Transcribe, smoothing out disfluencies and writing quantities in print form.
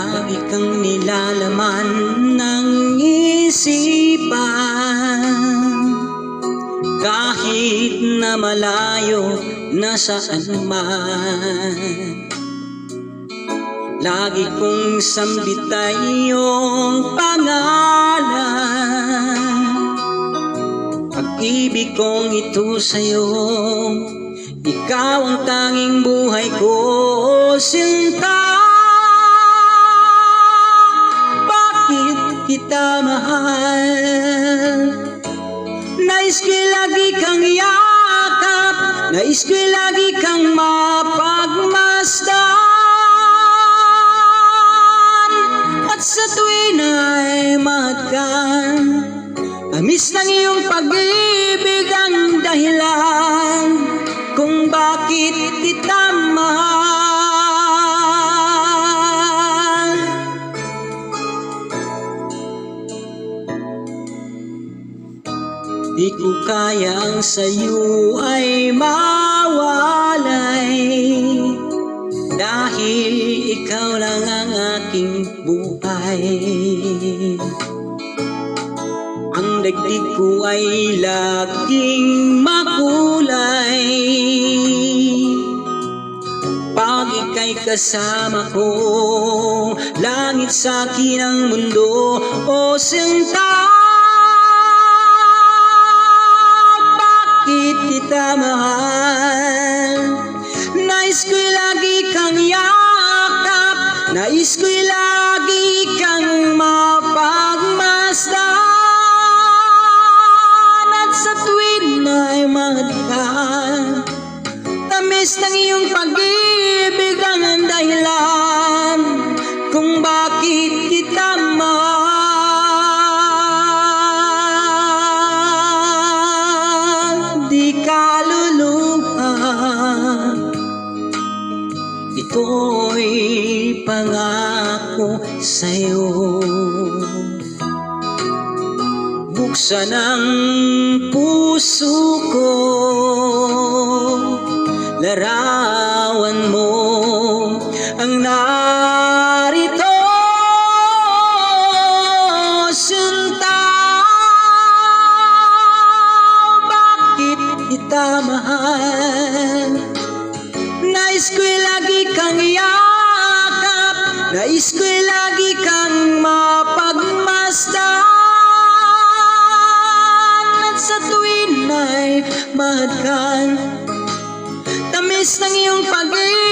Lagi kang nilalaman ng isipan, kahit na malayo na saan man. Lagi kong sambitay iyong pangalan, pag-ibig kong ito sa'yo. Ikaw ang tanging buhay ko, sinta. Bakit kita mahal? Nais ko'y lagi kang yakap, nais ko'y lagi kang mapagmasdan. At sa tuwin ay magkan, tamis ng iyong pag-ibig ang dahilan kung bakit kita mahal. Di ko kayang sa'yo ay mawalay, dahil ikaw lang ang aking buhay. Ang daigdig ko ay laging makulay pag ika'y kasama ko. Langit sa'kin ang mundo, o sinta. Bakit kita mahal? Nais ko'y lagi kang yakap, nais ko'y lagi kang mapagmasdan. Tamis ng iyong pag-ibig ang dahilan kung bakit kita mahal. Di kaluluha, ito'y pangako sa'yo. Buksan ang puso ko, larawan mo ang narito, sinta. Bakit kita mahal? Nais ko'y lagi kang yakap, nais ko'y lagi kang mapagmasdan. At sa tuwin ay mahadkan, tamis ng iyong pag-ibig